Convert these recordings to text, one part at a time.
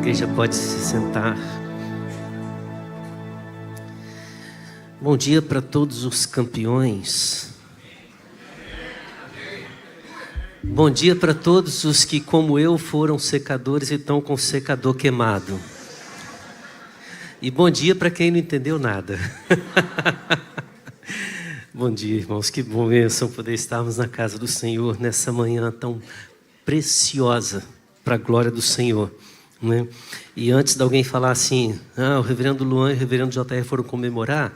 igreja pode se sentar. Bom dia para todos os campeões. Bom dia para todos os que, como eu, foram secadores e estão com o secador queimado. E bom dia para quem não entendeu nada. Bom dia, irmãos. Que bênção poder estarmos na casa do Senhor nessa manhã tão preciosa para a glória do Senhor, né? E antes de alguém falar assim, o reverendo Luan e o reverendo JR foram comemorar,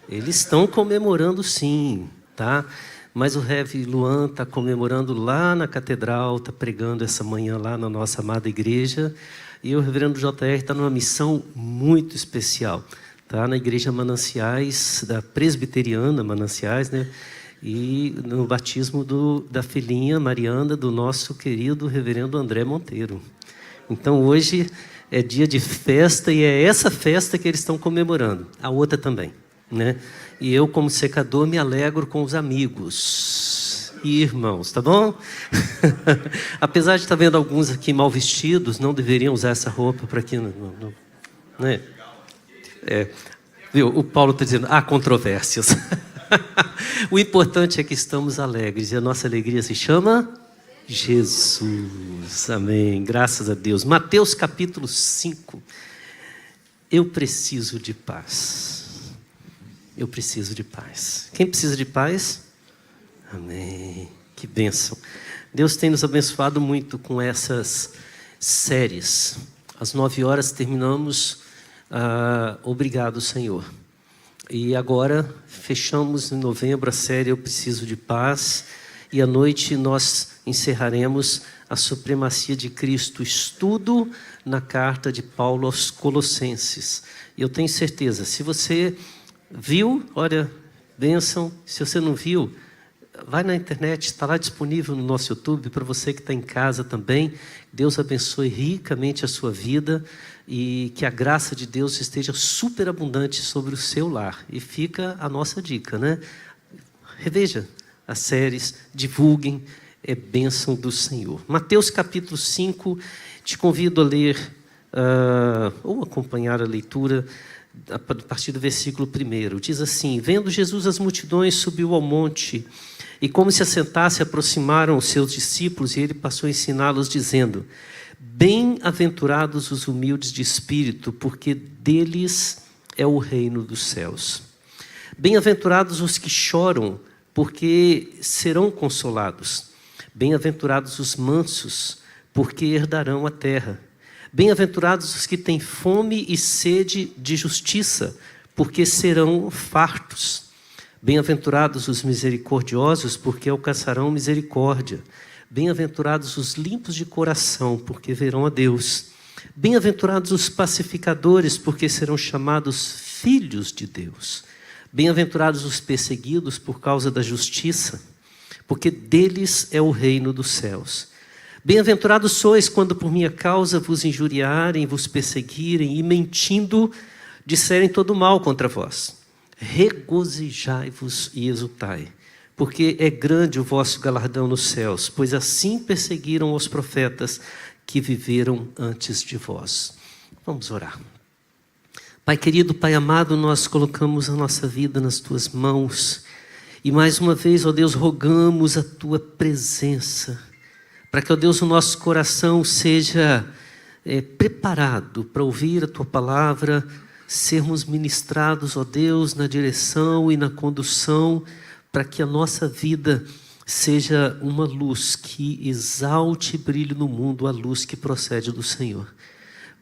eles estão comemorando sim, tá? Mas o Rev Luan está comemorando lá na catedral, está pregando essa manhã lá na nossa amada igreja, e o reverendo JR está numa missão muito especial, tá? Na igreja Mananciais, da presbiteriana Mananciais, né? E no batismo da filhinha Mariana, do nosso querido reverendo André Monteiro. Então hoje é dia de festa e é essa festa que eles estão comemorando. A outra também, né? E eu, como secador, me alegro com os amigos e irmãos, tá bom? Apesar de estar vendo alguns aqui mal vestidos, não deveriam usar essa roupa para aqui, né? Viu? O Paulo está dizendo, há controvérsias. O importante é que estamos alegres e a nossa alegria se chama Jesus. Amém. Graças a Deus. Mateus capítulo 5. Eu preciso de paz. Eu preciso de paz. Quem precisa de paz? Amém. Que bênção. Deus tem nos abençoado muito com essas séries. Às 9 horas terminamos. Obrigado, Senhor. E agora fechamos em novembro a série Eu Preciso de Paz. E à noite nós encerraremos a supremacia de Cristo, estudo na carta de Paulo aos Colossenses. E eu tenho certeza, se você viu, olha, bênção. Se você não viu, vai na internet, está lá disponível no nosso YouTube, para você que está em casa também. Deus abençoe ricamente a sua vida e que a graça de Deus esteja superabundante sobre o seu lar. E fica a nossa dica, né? Reveja as séries, divulguem, é bênção do Senhor. Mateus capítulo 5, te convido a ler, ou acompanhar a leitura, a partir do versículo 1. Diz assim: Vendo Jesus as multidões, subiu ao monte, e como se assentasse, aproximaram os seus discípulos, e ele passou a ensiná-los, dizendo: Bem-aventurados os humildes de espírito, porque deles é o reino dos céus. Bem-aventurados os que choram, porque serão consolados. Bem-aventurados os mansos, porque herdarão a terra. Bem-aventurados os que têm fome e sede de justiça, porque serão fartos. Bem-aventurados os misericordiosos, porque alcançarão misericórdia. Bem-aventurados os limpos de coração, porque verão a Deus. Bem-aventurados os pacificadores, porque serão chamados filhos de Deus. Bem-aventurados os perseguidos por causa da justiça, porque deles é o reino dos céus. Bem-aventurados sois quando por minha causa vos injuriarem, vos perseguirem e mentindo disserem todo mal contra vós. Regozijai-vos e exultai, porque é grande o vosso galardão nos céus, pois assim perseguiram os profetas que viveram antes de vós. Vamos orar. Pai querido, Pai amado, nós colocamos a nossa vida nas Tuas mãos e mais uma vez, ó Deus, rogamos a Tua presença para que, ó Deus, o nosso coração seja preparado para ouvir a Tua palavra, sermos ministrados, ó Deus, na direção e na condução, para que a nossa vida seja uma luz que exalte e brilhe no mundo, a luz que procede do Senhor.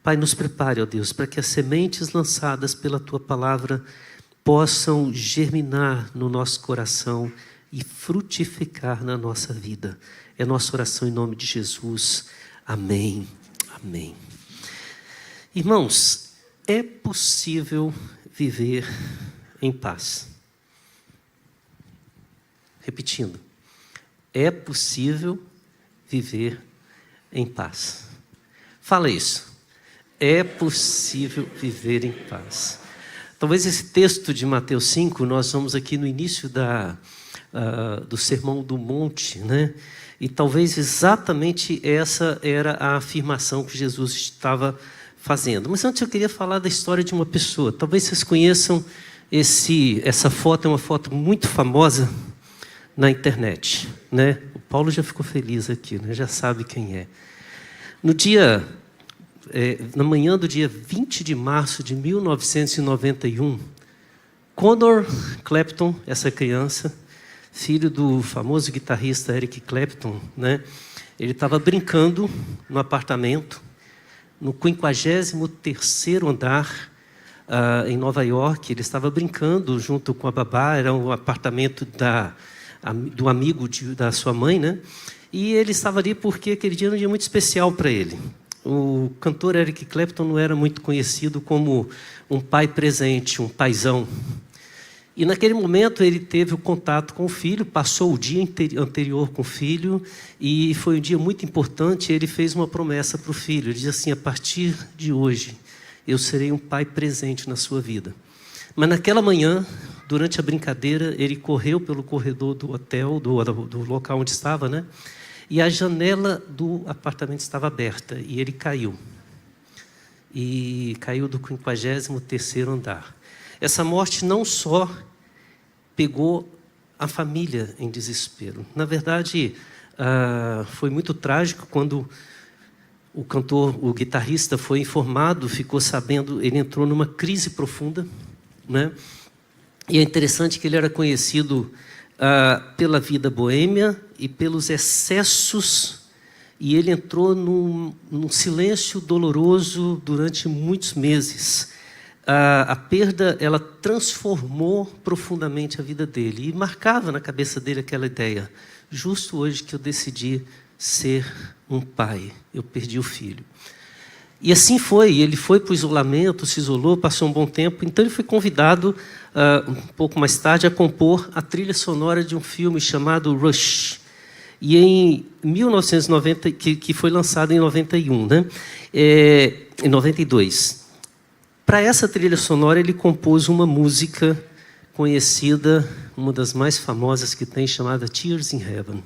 Pai, nos prepare, ó Deus, para que as sementes lançadas pela Tua palavra possam germinar no nosso coração e frutificar na nossa vida. É nossa oração em nome de Jesus. Amém. Amém. Irmãos, é possível viver em paz. Repetindo, é possível viver em paz. Fala isso. É possível viver em paz. Talvez esse texto de Mateus 5, nós vamos aqui no início do Sermão do Monte, né? E talvez exatamente essa era a afirmação que Jesus estava fazendo. Mas antes eu queria falar da história de uma pessoa. Talvez vocês conheçam essa foto, é uma foto muito famosa na internet, né? O Paulo já ficou feliz aqui, né? Já sabe quem é. Na manhã do dia 20 de março de 1991, Conor Clapton, essa criança, filho do famoso guitarrista Eric Clapton, né? Ele estava brincando no apartamento, no 53º andar, em Nova York. Ele estava brincando junto com a babá, era um apartamento do amigo da sua mãe, né? E ele estava ali porque aquele dia era um dia muito especial para ele. O cantor Eric Clapton não era muito conhecido como um pai presente, um paizão. E naquele momento ele teve o contato com o filho, passou o dia anterior com o filho, e foi um dia muito importante. Ele fez uma promessa para o filho. Ele disse assim: a partir de hoje, eu serei um pai presente na sua vida. Mas naquela manhã, durante a brincadeira, ele correu pelo corredor do hotel, do local onde estava, né? E a janela do apartamento estava aberta, e ele caiu. E caiu do 53º andar. Essa morte não só pegou a família em desespero. Na verdade, foi muito trágico quando o guitarrista foi informado, ficou sabendo, ele entrou numa crise profunda, né? E é interessante que ele era conhecido pela vida boêmia e pelos excessos, e ele entrou num silêncio doloroso durante muitos meses. A perda, ela transformou profundamente a vida dele, e marcava na cabeça dele aquela ideia: justo hoje que eu decidi ser um pai, eu perdi o filho. E assim foi, ele foi para o isolamento, se isolou, passou um bom tempo. Então ele foi convidado, um pouco mais tarde, a compor a trilha sonora de um filme chamado Rush. E em 1990, que foi lançado em 91, né? Em 92. Para essa trilha sonora, ele compôs uma música conhecida, uma das mais famosas que tem, chamada Tears in Heaven,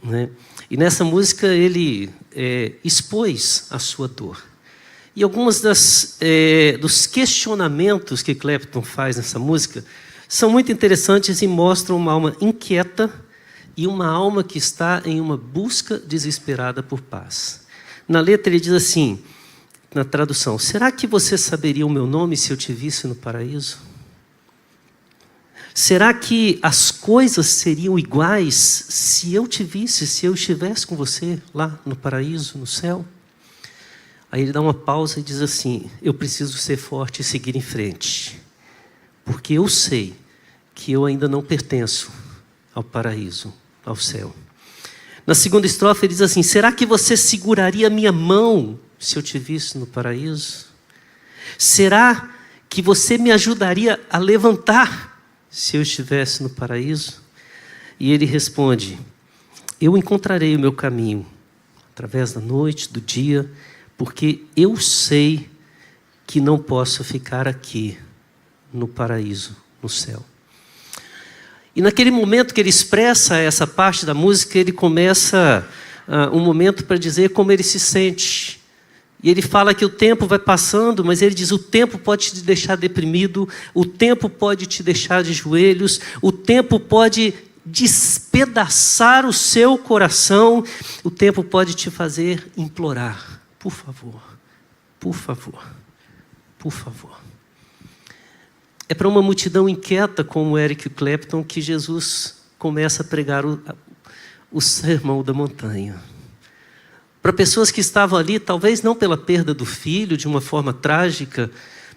né? E nessa música ele expôs a sua dor. E algumas dos questionamentos que Clapton faz nessa música são muito interessantes e mostram uma alma inquieta e uma alma que está em uma busca desesperada por paz. Na letra ele diz assim, na tradução: será que você saberia o meu nome se eu te visse no paraíso? Será que as coisas seriam iguais se eu te visse, se eu estivesse com você lá no paraíso, no céu? Aí ele dá uma pausa e diz assim: eu preciso ser forte e seguir em frente, porque eu sei que eu ainda não pertenço ao paraíso, ao céu. Na segunda estrofe ele diz assim: será que você seguraria a minha mão se eu te visse no paraíso? Será que você me ajudaria a levantar se eu estivesse no paraíso? E ele responde: eu encontrarei o meu caminho através da noite, do dia, porque eu sei que não posso ficar aqui no paraíso, no céu. E naquele momento que ele expressa essa parte da música, ele começa um momento para dizer como ele se sente. E ele fala que o tempo vai passando, mas ele diz: o tempo pode te deixar deprimido, o tempo pode te deixar de joelhos, o tempo pode despedaçar o seu coração, o tempo pode te fazer implorar: por favor, por favor, por favor. É para uma multidão inquieta como Eric Clapton que Jesus começa a pregar o sermão da montanha. Para pessoas que estavam ali, talvez não pela perda do filho de uma forma trágica,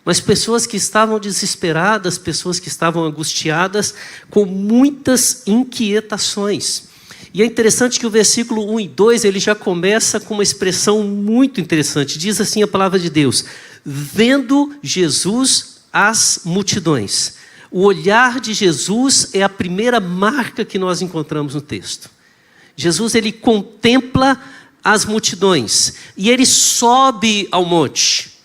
mas pessoas que estavam desesperadas, pessoas que estavam angustiadas, com muitas inquietações. E é interessante que o versículo 1 e 2, ele já começa com uma expressão muito interessante. Diz assim a palavra de Deus: vendo Jesus as multidões. O olhar de Jesus é a primeira marca que nós encontramos no texto. Jesus, ele contempla as multidões e ele sobe ao monte.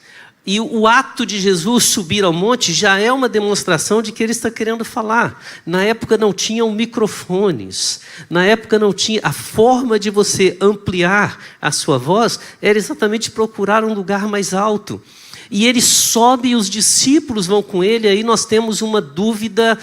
E o ato de Jesus subir ao monte já é uma demonstração de que ele está querendo falar. Na época não tinham microfones, na época não tinha. A forma de você ampliar a sua voz era exatamente procurar um lugar mais alto. E ele sobe e os discípulos vão com ele. Aí nós temos uma dúvida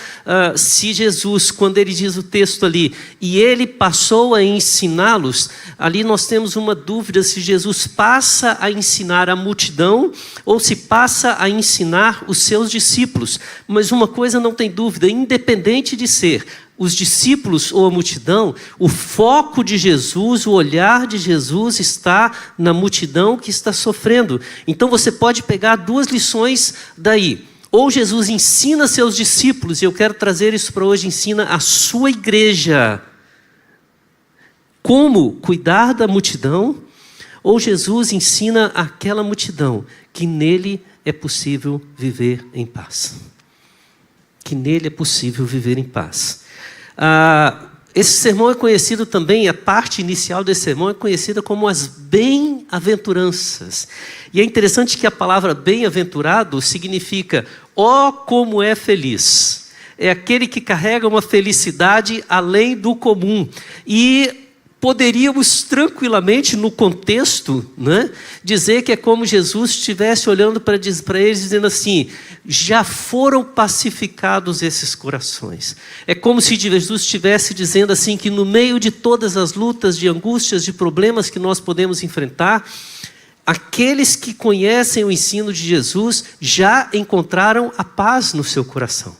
se Jesus, quando ele diz o texto ali, e ele passou a ensiná-los, ali nós temos uma dúvida se Jesus passa a ensinar a multidão ou se passa a ensinar os seus discípulos. Mas uma coisa não tem dúvida, independente de ser os discípulos ou a multidão, o foco de Jesus, o olhar de Jesus está na multidão que está sofrendo. Então você pode pegar duas lições daí. Ou Jesus ensina seus discípulos, e eu quero trazer isso para hoje, ensina a sua igreja como cuidar da multidão, ou Jesus ensina aquela multidão que nele é possível viver em paz. Que nele é possível viver em paz. Esse sermão é conhecido também, a parte inicial desse sermão é conhecida como as bem-aventuranças. E é interessante que a palavra bem-aventurado significa ó como é feliz. É aquele que carrega uma felicidade além do comum. E poderíamos tranquilamente, no contexto, né, dizer que é como Jesus estivesse olhando para eles dizendo assim, já foram pacificados esses corações. É como se Jesus estivesse dizendo assim, que no meio de todas as lutas, de angústias, de problemas que nós podemos enfrentar, aqueles que conhecem o ensino de Jesus já encontraram a paz no seu coração.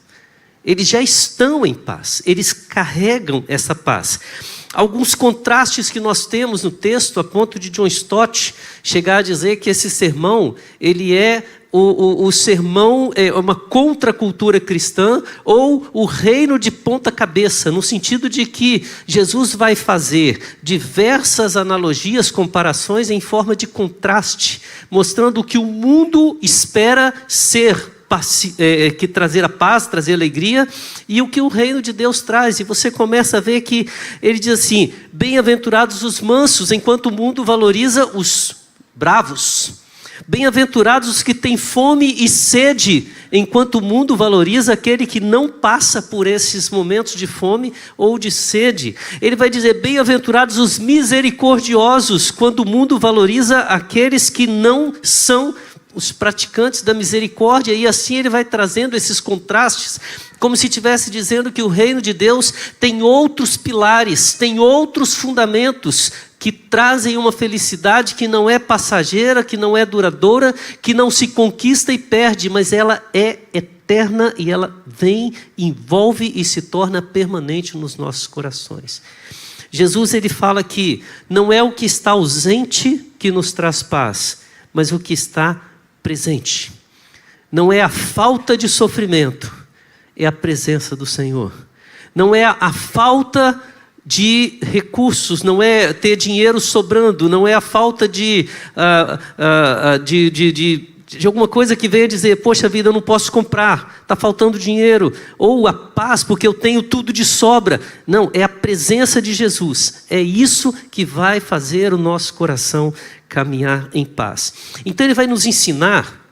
Eles já estão em paz, eles carregam essa paz. Alguns contrastes que nós temos no texto, a ponto de John Stott chegar a dizer que esse sermão, ele é o sermão, é uma contracultura cristã, ou o reino de ponta cabeça, no sentido de que Jesus vai fazer diversas analogias, comparações em forma de contraste, mostrando o que o mundo espera ser, que trazer a paz, trazer a alegria, e o que o reino de Deus traz. E você começa a ver que ele diz assim, bem-aventurados os mansos, enquanto o mundo valoriza os bravos. Bem-aventurados os que têm fome e sede, enquanto o mundo valoriza aquele que não passa por esses momentos de fome ou de sede. Ele vai dizer, bem-aventurados os misericordiosos, quando o mundo valoriza aqueles que não são os praticantes da misericórdia. E assim ele vai trazendo esses contrastes, como se estivesse dizendo que o reino de Deus tem outros pilares, tem outros fundamentos, que trazem uma felicidade que não é passageira, que não é duradoura, que não se conquista e perde, mas ela é eterna e ela vem, envolve e se torna permanente nos nossos corações. Jesus, ele fala que não é o que está ausente que nos traz paz, mas o que está presente. Não é a falta de sofrimento, é a presença do Senhor. Não é a falta de recursos, não é ter dinheiro sobrando, não é a falta de alguma coisa que venha dizer, poxa vida, eu não posso comprar, está faltando dinheiro, ou a paz porque eu tenho tudo de sobra. Não, é a presença de Jesus, é isso que vai fazer o nosso coração caminhar em paz. Então ele vai nos ensinar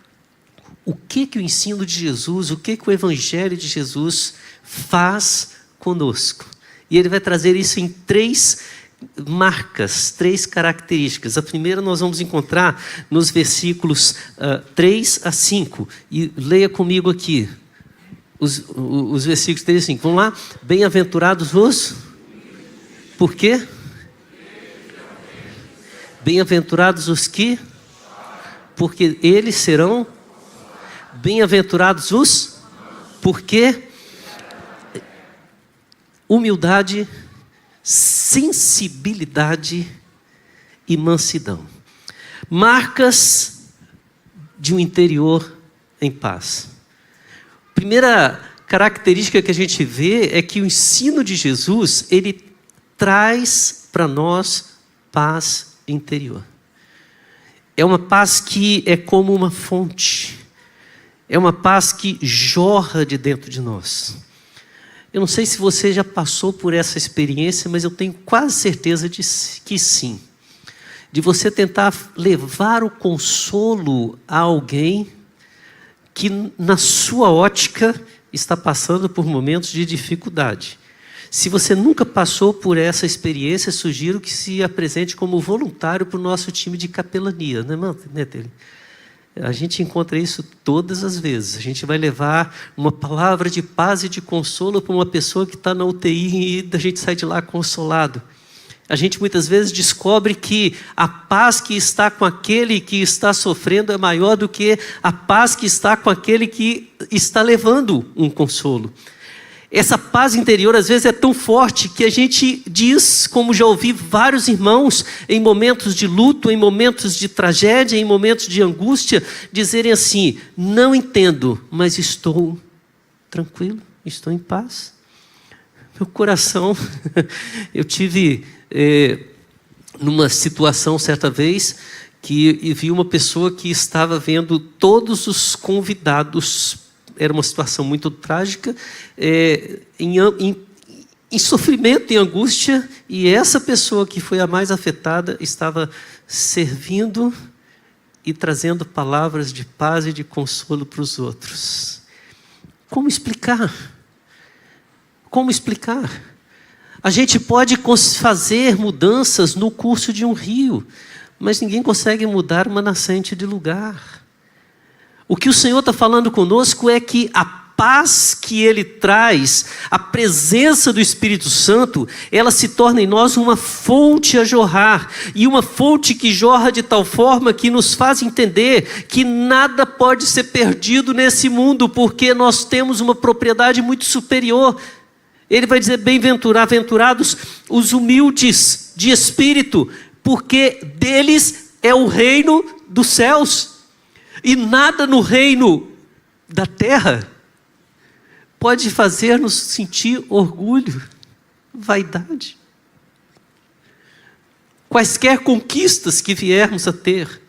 o que o ensino de Jesus, o que o evangelho de Jesus faz conosco. E ele vai trazer isso em 3 marcas, 3 características. A primeira nós vamos encontrar nos versículos 3 a 5. E leia comigo aqui os versículos 3 a 5. Vamos lá? Bem-aventurados os... Por quê? Bem-aventurados os que... Porque eles serão... Bem-aventurados os... Porque... Humildade, sensibilidade e mansidão. Marcas de um interior em paz. Primeira característica que a gente vê é que o ensino de Jesus, ele traz para nós paz interior. É uma paz que é como uma fonte. É uma paz que jorra de dentro de nós. Eu não sei se você já passou por essa experiência, mas eu tenho quase certeza de que sim. de você tentar levar o consolo a alguém que, na sua ótica, está passando por momentos de dificuldade. Se você nunca passou por essa experiência, sugiro que se apresente como voluntário para o nosso time de capelania, né, Tele? A gente encontra isso todas as vezes. A gente vai levar uma palavra de paz e de consolo para uma pessoa que está na UTI e a gente sai de lá consolado. A gente muitas vezes descobre que a paz que está com aquele que está sofrendo é maior do que a paz que está com aquele que está levando um consolo. Essa paz interior às vezes é tão forte que a gente diz, como já ouvi vários irmãos em momentos de luto, em momentos de tragédia, em momentos de angústia, dizerem assim: não entendo, mas estou tranquilo, estou em paz. Meu coração, eu tive numa situação certa vez que vi uma pessoa que estava vendo todos os convidados, era uma situação muito trágica, em sofrimento, em angústia, e essa pessoa que foi a mais afetada estava servindo e trazendo palavras de paz e de consolo para os outros. Como explicar? Como explicar? A gente pode fazer mudanças no curso de um rio, mas ninguém consegue mudar uma nascente de lugar. O que o Senhor está falando conosco é que a paz que Ele traz, a presença do Espírito Santo, ela se torna em nós uma fonte a jorrar, e uma fonte que jorra de tal forma que nos faz entender que nada pode ser perdido nesse mundo, porque nós temos uma propriedade muito superior. Ele vai dizer: bem-aventurados os humildes de espírito, porque deles é o reino dos céus. E nada no reino da terra pode fazer-nos sentir orgulho, vaidade. Quaisquer conquistas que viermos a ter,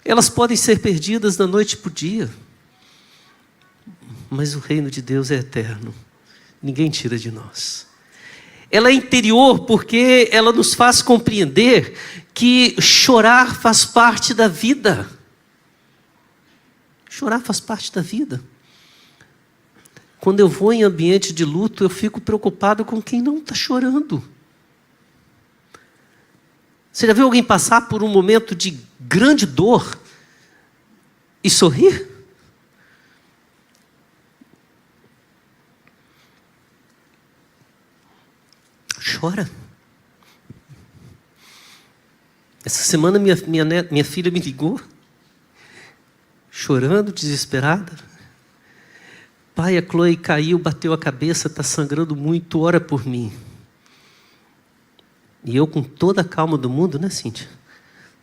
elas podem ser perdidas da noite para o dia, mas o reino de Deus é eterno. Ninguém tira de nós. Ela é interior porque ela nos faz compreender que chorar faz parte da vida. Chorar faz parte da vida. Quando eu vou em ambiente de luto, eu fico preocupado com quem não está chorando. Você já viu alguém passar por um momento de grande dor e sorrir? Chora. Essa semana minha filha me ligou, chorando, desesperada. Pai, a Chloe caiu, bateu a cabeça, está sangrando muito, ora por mim. E eu, com toda a calma do mundo, né, Cíntia?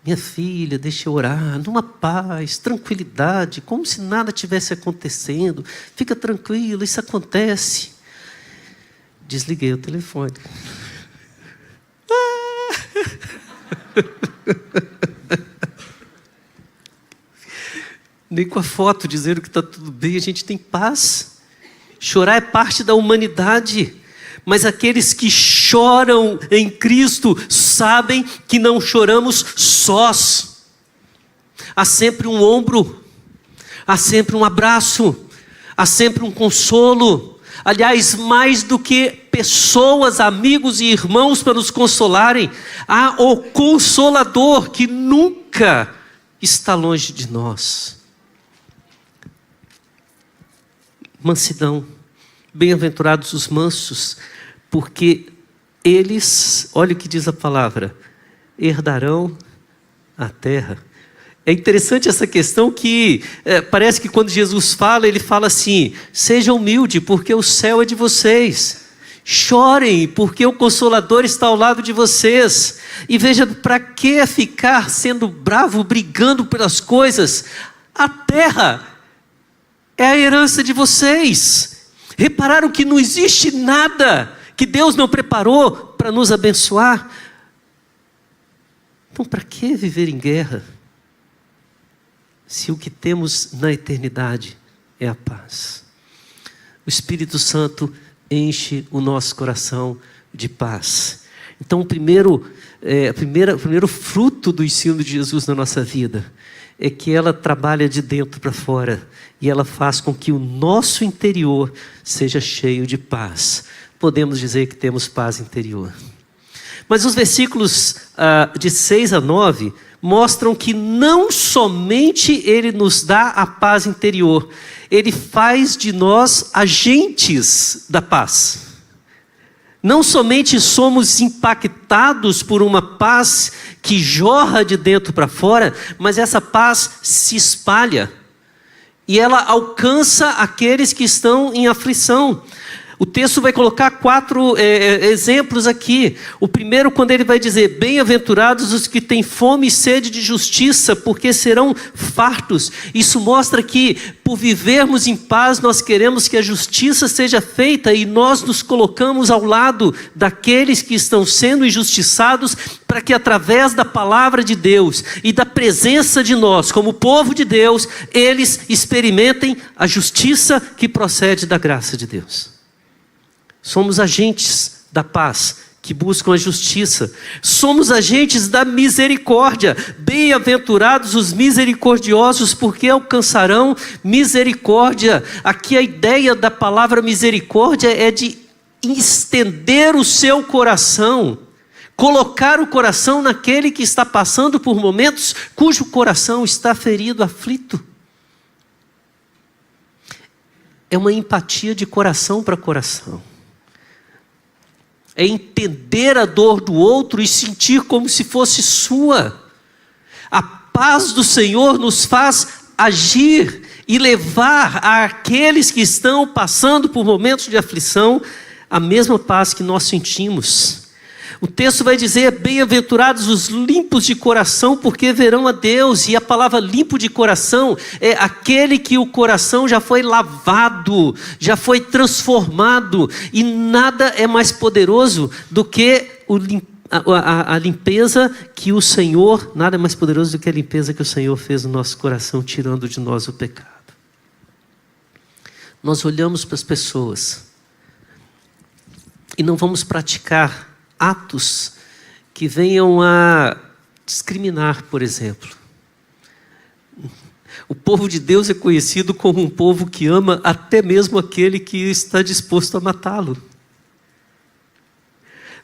Minha filha, deixa eu orar, numa paz, tranquilidade, como se nada tivesse acontecendo. Fica tranquilo, isso acontece. Desliguei o telefone. Nem com a foto dizendo que está tudo bem, a gente tem paz. Chorar é parte da humanidade, mas aqueles que choram em Cristo sabem que não choramos sós. Há sempre um ombro, há sempre um abraço, há sempre um consolo. Aliás, mais do que pessoas, amigos e irmãos para nos consolarem, há o Consolador que nunca está longe de nós. Mansidão. Bem-aventurados os mansos, porque eles, olha o que diz a palavra, herdarão a terra. É interessante essa questão que parece que quando Jesus fala, ele fala assim: seja humilde, porque o céu é de vocês. Chorem, porque o Consolador está ao lado de vocês. E veja, para que ficar sendo bravo, brigando pelas coisas? A terra é a herança de vocês. Repararam que não existe nada que Deus não preparou para nos abençoar? Então, para que viver em guerra, se o que temos na eternidade é a paz? O Espírito Santo enche o nosso coração de paz. Então, o primeiro fruto do ensino de Jesus na nossa vida é que ela trabalha de dentro para fora e ela faz com que o nosso interior seja cheio de paz. Podemos dizer que temos paz interior. Mas os versículos de 6 a 9 mostram que não somente Ele nos dá a paz interior, Ele faz de nós agentes da paz. Não somente somos impactados por uma paz que jorra de dentro para fora, mas essa paz se espalha e ela alcança aqueles que estão em aflição. O texto vai colocar 4 exemplos aqui. O primeiro, quando ele vai dizer: bem-aventurados os que têm fome e sede de justiça, porque serão fartos. Isso mostra que, por vivermos em paz, nós queremos que a justiça seja feita e nós nos colocamos ao lado daqueles que estão sendo injustiçados, para que através da palavra de Deus e da presença de nós, como povo de Deus, eles experimentem a justiça que procede da graça de Deus. Somos agentes da paz que buscam a justiça. Somos agentes da misericórdia. Bem-aventurados os misericordiosos, porque alcançarão misericórdia. Aqui a ideia da palavra misericórdia é de estender o seu coração, colocar o coração naquele que está passando por momentos cujo coração está ferido, aflito. É uma empatia de coração para coração. É entender a dor do outro e sentir como se fosse sua. A paz do Senhor nos faz agir e levar àqueles que estão passando por momentos de aflição a mesma paz que nós sentimos. O texto vai dizer: bem-aventurados os limpos de coração, porque verão a Deus. E a palavra limpo de coração é aquele que o coração já foi lavado, já foi transformado. E nada é mais poderoso do que a limpeza que o Senhor, nada é mais poderoso do que a limpeza que o Senhor fez no nosso coração, tirando de nós o pecado. Nós olhamos para as pessoas e não vamos praticar atos que venham a discriminar, por exemplo. O povo de Deus é conhecido como um povo que ama até mesmo aquele que está disposto a matá-lo.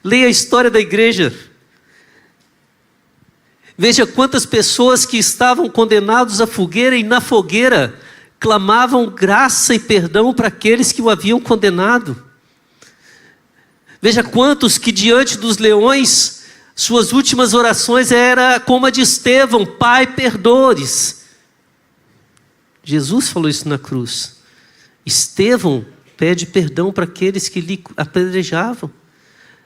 Leia a história da igreja. Veja quantas pessoas que estavam condenados à fogueira e na fogueira clamavam graça e perdão para aqueles que o haviam condenado. Veja quantos que diante dos leões, suas últimas orações era como a de Estevão: Pai, perdoa-lhes. Jesus falou isso na cruz. Estevão pede perdão para aqueles que lhe apedrejavam.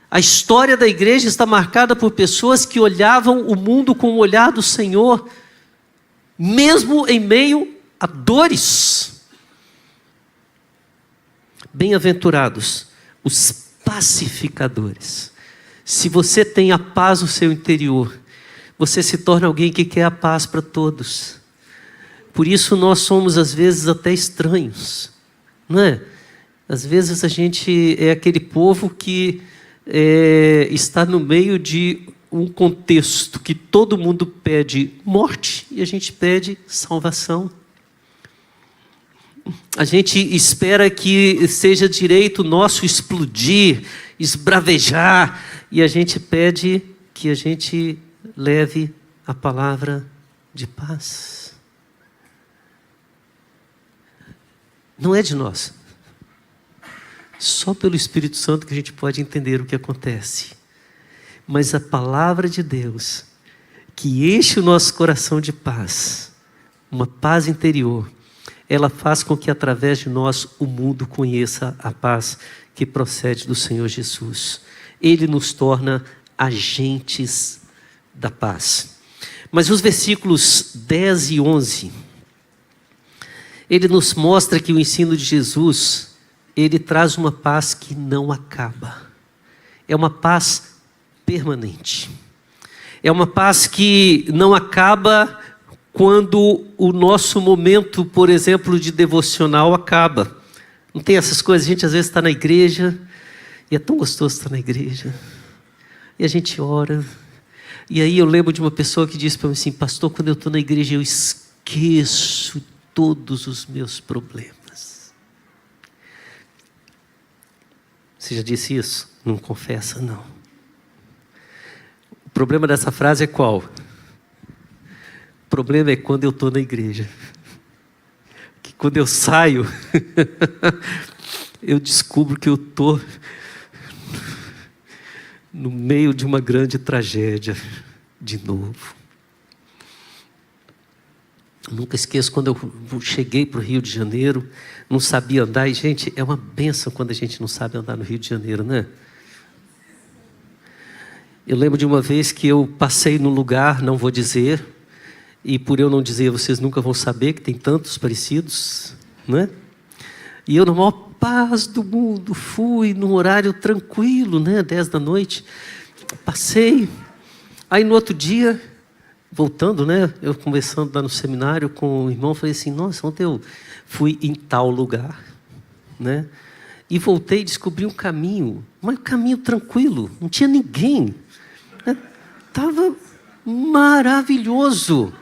A história da igreja está marcada por pessoas que olhavam o mundo com o olhar do Senhor, mesmo em meio a dores. Bem-aventurados os pacificadores. Se você tem a paz no seu interior, você se torna alguém que quer a paz para todos. Por isso nós somos às vezes até estranhos, não é? Às vezes a gente é aquele povo que está no meio de um contexto que todo mundo pede morte e a gente pede salvação. A gente espera que seja direito nosso explodir, esbravejar, e a gente pede que a gente leve a palavra de paz. Não é de nós. Só pelo Espírito Santo que a gente pode entender o que acontece. Mas a palavra de Deus, que enche o nosso coração de paz, uma paz interior, ela faz com que através de nós o mundo conheça a paz que procede do Senhor Jesus. Ele nos torna agentes da paz. Mas os versículos 10 e 11, ele nos mostra que o ensino de Jesus, ele traz uma paz que não acaba. É uma paz permanente. É uma paz que não acaba quando o nosso momento, por exemplo, de devocional acaba. Não tem essas coisas, a gente às vezes está na igreja, e é tão gostoso estar na igreja. E a gente ora. E aí eu lembro de uma pessoa que disse para mim assim: pastor, quando eu estou na igreja eu esqueço todos os meus problemas. Você já disse isso? Não confessa, não. O problema dessa frase é qual? O problema é quando eu estou na igreja. Que quando eu saio, eu descubro que eu estou no meio de uma grande tragédia de novo. Nunca esqueço quando eu cheguei para o Rio de Janeiro, não sabia andar. E, gente, é uma bênção quando a gente não sabe andar no Rio de Janeiro, né? Eu lembro de uma vez que eu passei num lugar, não vou dizer, e por eu não dizer, vocês nunca vão saber, que tem tantos parecidos, né? E eu, na maior paz do mundo, fui num horário tranquilo, né? 10 da noite, passei. Aí no outro dia, voltando, né? Eu conversando lá no seminário com o irmão, falei assim: nossa, ontem eu fui em tal lugar, né? E voltei e descobri um caminho, mas um caminho tranquilo, não tinha ninguém. Estava maravilhoso.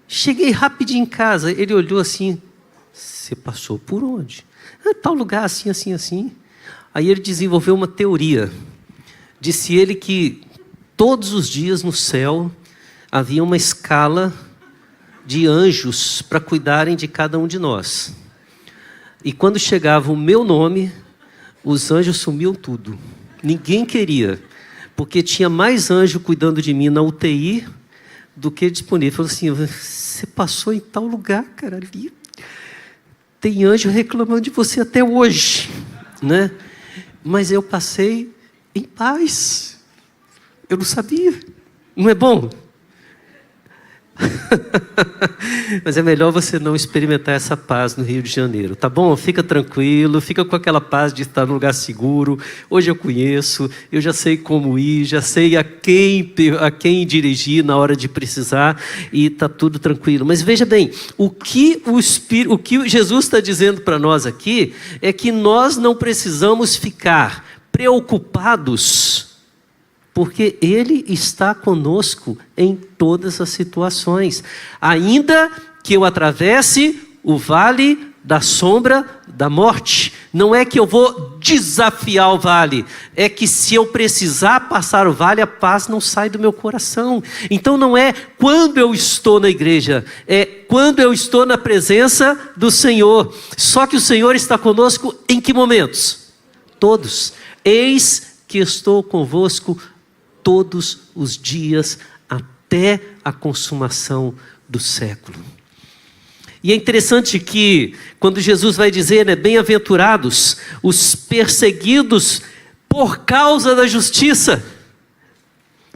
Cheguei rapidinho em casa, ele olhou assim: você passou por onde? Tal lugar, assim, assim, assim. Aí ele desenvolveu uma teoria. Disse ele que todos os dias no céu havia uma escala de anjos para cuidarem de cada um de nós. E quando chegava o meu nome, os anjos sumiam tudo. Ninguém queria, porque tinha mais anjo cuidando de mim na UTI do que disponível. Falou assim: você passou em tal lugar, cara, ali. Tem anjo reclamando de você até hoje, né? Mas eu passei em paz. Eu não sabia. Não é bom? Mas é melhor você não experimentar essa paz no Rio de Janeiro, tá bom? Fica tranquilo, fica com aquela paz de estar num lugar seguro. Hoje eu conheço, eu já sei como ir, já sei a quem dirigir na hora de precisar, e tá tudo tranquilo. Mas veja bem, o que Jesus está dizendo para nós aqui é que nós não precisamos ficar preocupados, porque Ele está conosco em todas as situações. Ainda que eu atravesse o vale da sombra da morte. Não é que eu vou desafiar o vale. É que se eu precisar passar o vale, a paz não sai do meu coração. Então não é quando eu estou na igreja. É quando eu estou na presença do Senhor. Só que o Senhor está conosco em que momentos? Todos. Eis que estou convosco todos os dias, até a consumação do século. E é interessante que, quando Jesus vai dizer, né, bem-aventurados os perseguidos por causa da justiça,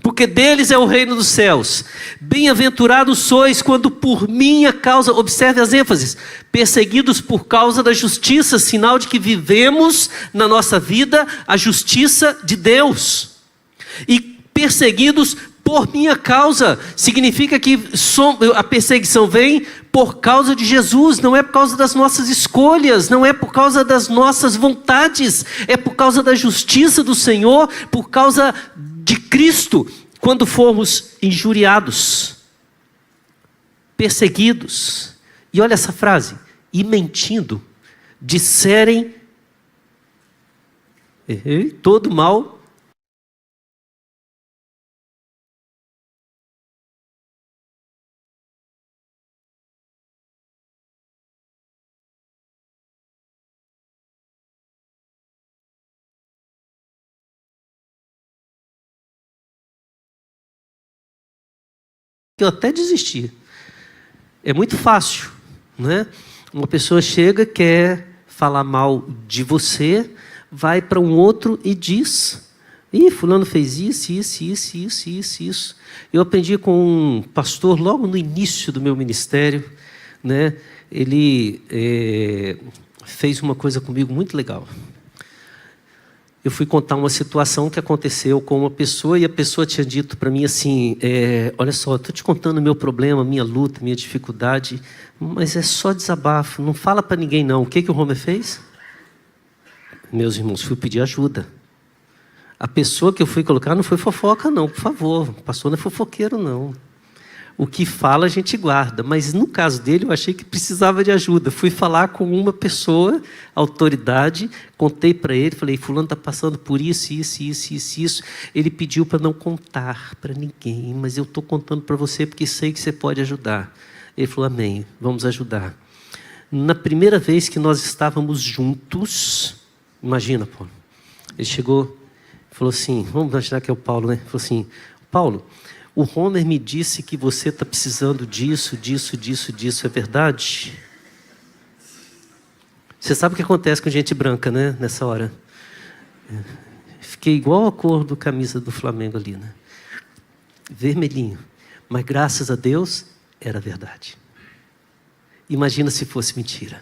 porque deles é o reino dos céus. Bem-aventurados sois quando por minha causa, observe as ênfases, perseguidos por causa da justiça, sinal de que vivemos na nossa vida a justiça de Deus. E perseguidos por minha causa, significa que a perseguição vem por causa de Jesus, não é por causa das nossas escolhas, não é por causa das nossas vontades, é por causa da justiça do Senhor, por causa de Cristo. Quando formos injuriados, perseguidos, e olha essa frase, e mentindo, disserem todo mal, que eu até desisti. É muito fácil, né? Uma pessoa chega, quer falar mal de você, vai para um outro e diz: fulano fez isso. Eu aprendi com um pastor logo no início do meu ministério, né? Ele fez uma coisa comigo muito legal. Eu fui contar uma situação que aconteceu com uma pessoa, e a pessoa tinha dito para mim assim: olha só, estou te contando o meu problema, minha luta, minha dificuldade, mas é só desabafo, não fala para ninguém não. O que o Homer fez? Meus irmãos, fui pedir ajuda. A pessoa que eu fui colocar não foi fofoca, não, por favor. O pastor não é fofoqueiro, não. O que fala a gente guarda. Mas no caso dele, eu achei que precisava de ajuda. Fui falar com uma pessoa, autoridade, contei para ele, falei, fulano está passando por isso. Ele pediu para não contar para ninguém, mas eu estou contando para você porque sei que você pode ajudar. Ele falou, amém, vamos ajudar. Na primeira vez que nós estávamos juntos, imagina, pô, ele chegou, falou assim, vamos imaginar que é o Paulo, né? Falou assim, Paulo, o Homer me disse que você está precisando disso, é verdade? Você sabe o que acontece com gente branca, né? Nessa hora. Fiquei igual a cor do camisa do Flamengo ali, né? Vermelhinho. Mas graças a Deus, era verdade. Imagina se fosse mentira.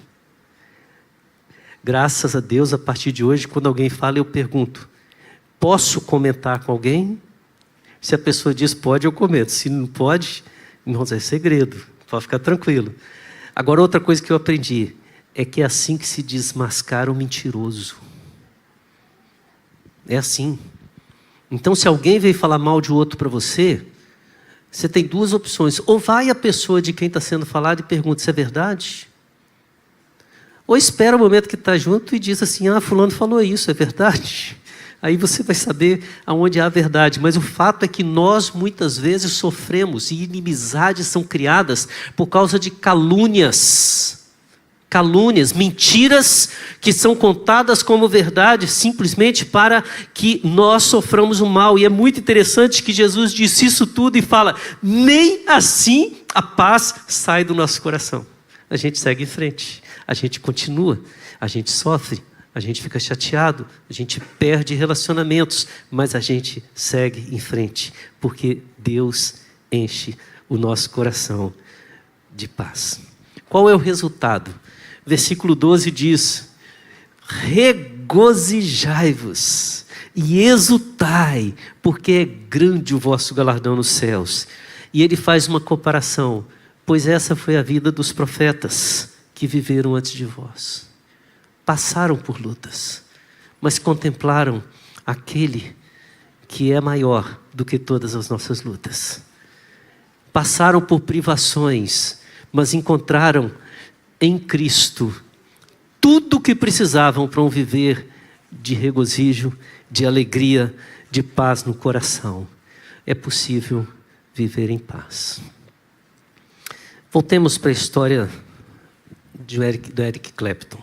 Graças a Deus, a partir de hoje, quando alguém fala, eu pergunto, posso comentar com alguém? Se a pessoa diz pode, eu comento. Se não pode, irmãos, é segredo. Pode ficar tranquilo. Agora, outra coisa que eu aprendi é que é assim que se desmascara o mentiroso. É assim. Então, se alguém veio falar mal de outro para você, você tem duas opções. Ou vai a pessoa de quem está sendo falado e pergunta se é verdade. Ou espera o momento que está junto e diz assim, fulano falou isso, é verdade? Aí você vai saber aonde há a verdade. Mas o fato é que nós muitas vezes sofremos e inimizades são criadas por causa de calúnias. Calúnias, mentiras que são contadas como verdade simplesmente para que nós soframos o mal. E é muito interessante que Jesus disse isso tudo e fala, nem assim a paz sai do nosso coração. A gente segue em frente, a gente continua, a gente sofre, a gente fica chateado, a gente perde relacionamentos, mas a gente segue em frente, porque Deus enche o nosso coração de paz. Qual é o resultado? Versículo 12 diz, regozijai-vos e exultai, porque é grande o vosso galardão nos céus. E ele faz uma comparação, pois essa foi a vida dos profetas que viveram antes de vós. Passaram por lutas, mas contemplaram aquele que é maior do que todas as nossas lutas. Passaram por privações, mas encontraram em Cristo tudo o que precisavam para um viver de regozijo, de alegria, de paz no coração. É possível viver em paz. Voltemos para a história do Eric Clapton.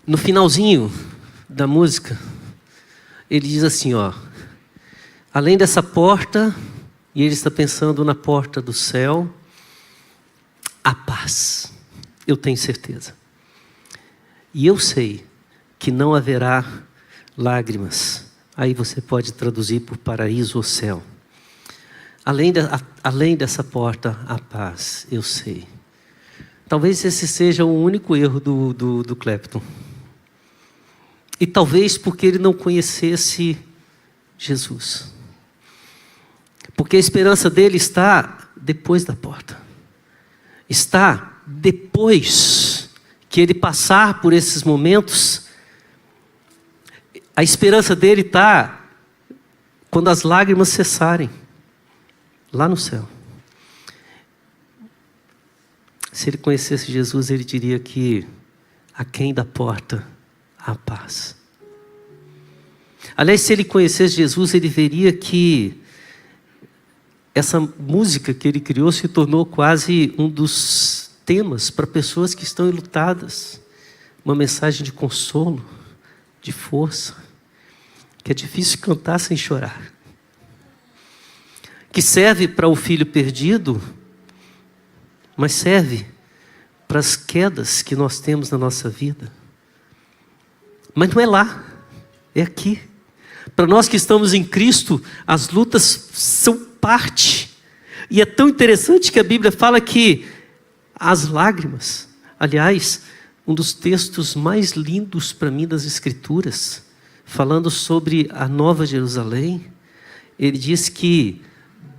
No finalzinho da música, ele diz assim, além dessa porta, e ele está pensando na porta do céu, a paz, eu tenho certeza. E eu sei que não haverá lágrimas. Aí você pode traduzir por paraíso ou céu. Além dessa porta, a paz, eu sei. Talvez esse seja o único erro do Clapton. E talvez porque ele não conhecesse Jesus. Porque a esperança dele está depois da porta. Está depois que ele passar por esses momentos. A esperança dele está quando as lágrimas cessarem. Lá no céu. Se ele conhecesse Jesus, ele diria que aquém da porta há paz. Aliás, se ele conhecesse Jesus, ele veria que essa música que ele criou se tornou quase um dos temas para pessoas que estão enlutadas. Uma mensagem de consolo, de força, que é difícil cantar sem chorar. Que serve para o filho perdido, mas serve para as quedas que nós temos na nossa vida. Mas não é lá, é aqui. Para nós que estamos em Cristo, as lutas são parte. E é tão interessante que a Bíblia fala que as lágrimas, aliás, um dos textos mais lindos para mim das Escrituras, falando sobre a Nova Jerusalém, ele diz que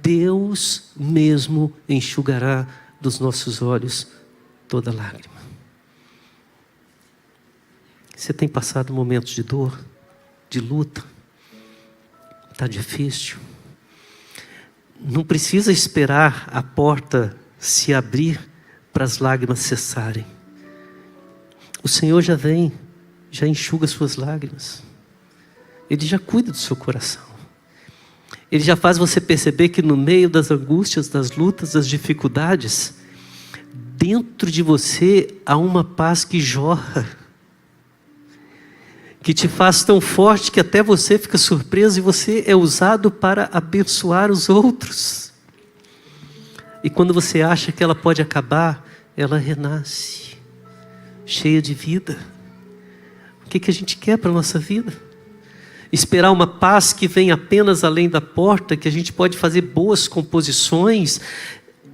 Deus mesmo enxugará dos nossos olhos toda lágrima. Você tem passado momentos de dor, de luta, está difícil. Não precisa esperar a porta se abrir para as lágrimas cessarem. O Senhor já vem, já enxuga suas lágrimas. Ele já cuida do seu coração. Ele já faz você perceber que no meio das angústias, das lutas, das dificuldades, dentro de você há uma paz que jorra, que te faz tão forte que até você fica surpreso e você é usado para abençoar os outros. E quando você acha que ela pode acabar, ela renasce, cheia de vida. O que a gente quer para a nossa vida? Esperar uma paz que vem apenas além da porta, que a gente pode fazer boas composições,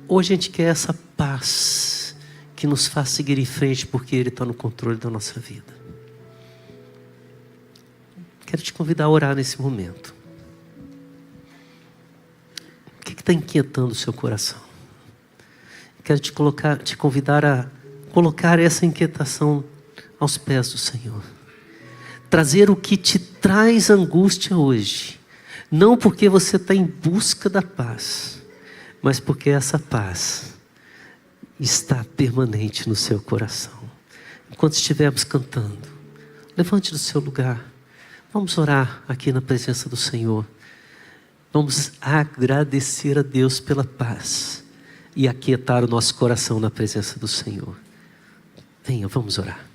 ou a gente quer essa paz que nos faz seguir em frente porque Ele está no controle da nossa vida. Quero te convidar a orar nesse momento. O que está inquietando o seu coração? Quero te convidar a colocar essa inquietação aos pés do Senhor. Trazer o que te traz angústia hoje. Não porque você está em busca da paz, mas porque essa paz está permanente no seu coração. Enquanto estivermos cantando, levante do seu lugar. Vamos orar aqui na presença do Senhor. Vamos agradecer a Deus pela paz e aquietar o nosso coração na presença do Senhor. Venha, vamos orar.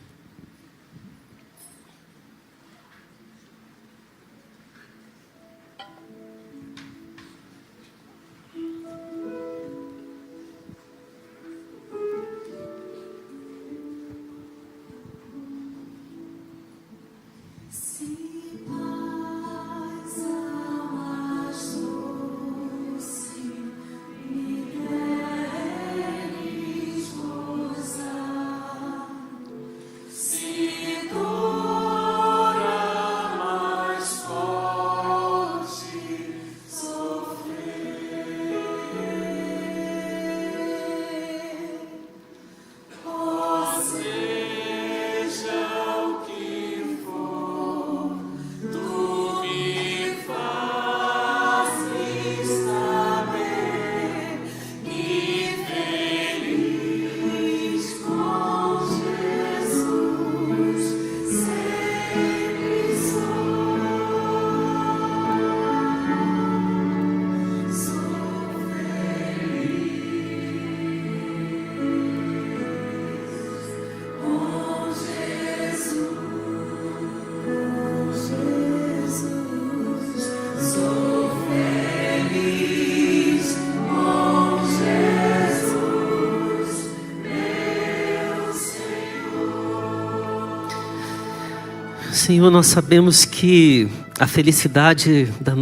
Senhor, nós sabemos que a felicidade do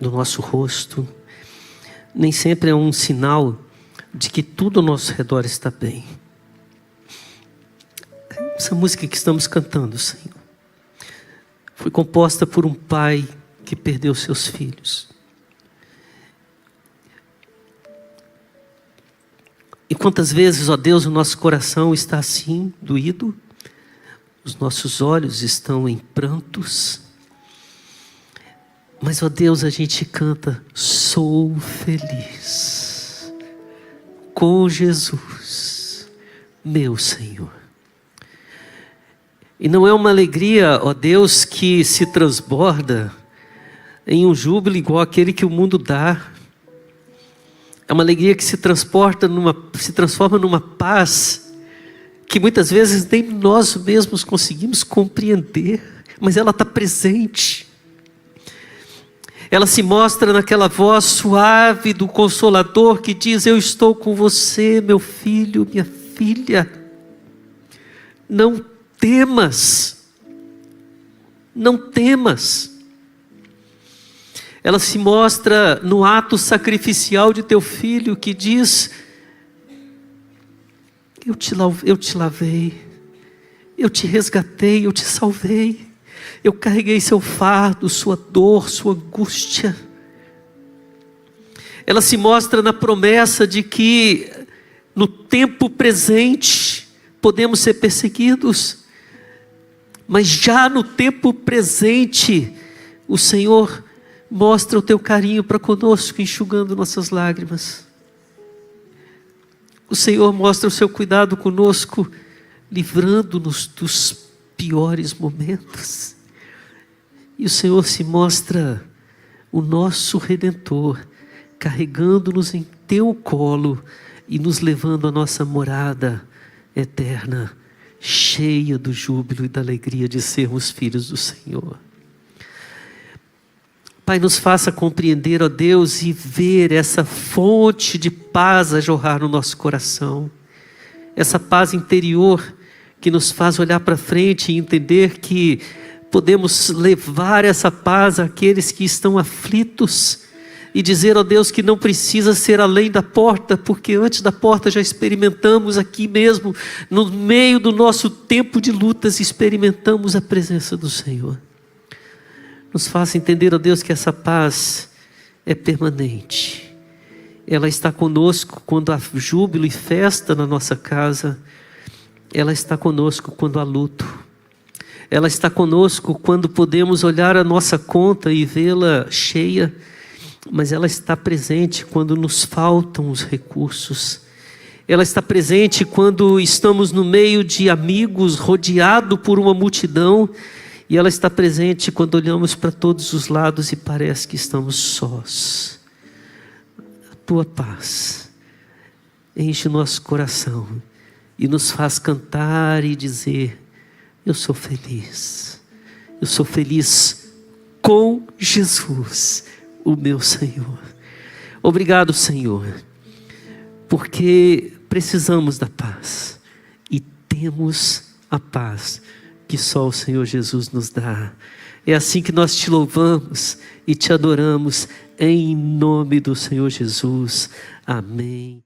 nosso rosto nem sempre é um sinal de que tudo ao nosso redor está bem. Essa música que estamos cantando, Senhor, foi composta por um pai que perdeu seus filhos. E quantas vezes, ó Deus, o nosso coração está assim, doído, os nossos olhos estão em prantos, mas, ó Deus, a gente canta: sou feliz com Jesus, meu Senhor. E não é uma alegria, ó Deus, que se transborda em um júbilo igual aquele que o mundo dá. É uma alegria que se transforma numa paz que muitas vezes nem nós mesmos conseguimos compreender, mas ela está presente. Ela se mostra naquela voz suave do Consolador que diz: eu estou com você, meu filho, minha filha. Não temas. Não temas. Ela se mostra no ato sacrificial de teu filho que diz: eu te lavei, eu te resgatei, eu te salvei, eu carreguei seu fardo, sua dor, sua angústia. Ela se mostra na promessa de que no tempo presente podemos ser perseguidos, mas já no tempo presente, o Senhor mostra o teu carinho para conosco, enxugando nossas lágrimas. O Senhor mostra o seu cuidado conosco, livrando-nos dos piores momentos. E o Senhor se mostra o nosso Redentor, carregando-nos em teu colo e nos levando à nossa morada eterna, cheia do júbilo e da alegria de sermos filhos do Senhor. Pai, nos faça compreender, ó Deus, e ver essa fonte de paz a jorrar no nosso coração. Essa paz interior que nos faz olhar para frente e entender que podemos levar essa paz àqueles que estão aflitos e dizer, ó Deus, que não precisa ser além da porta, porque antes da porta já experimentamos aqui mesmo, no meio do nosso tempo de lutas, experimentamos a presença do Senhor. Nos faça entender, ó Deus, que essa paz é permanente. Ela está conosco quando há júbilo e festa na nossa casa. Ela está conosco quando há luto. Ela está conosco quando podemos olhar a nossa conta e vê-la cheia. Mas ela está presente quando nos faltam os recursos. Ela está presente quando estamos no meio de amigos, rodeado por uma multidão. E ela está presente quando olhamos para todos os lados e parece que estamos sós. A tua paz enche o nosso coração e nos faz cantar e dizer: eu sou feliz. Eu sou feliz com Jesus, o meu Senhor. Obrigado, Senhor, porque precisamos da paz e temos a paz que só o Senhor Jesus nos dá. É assim que nós te louvamos e te adoramos, em nome do Senhor Jesus. Amém.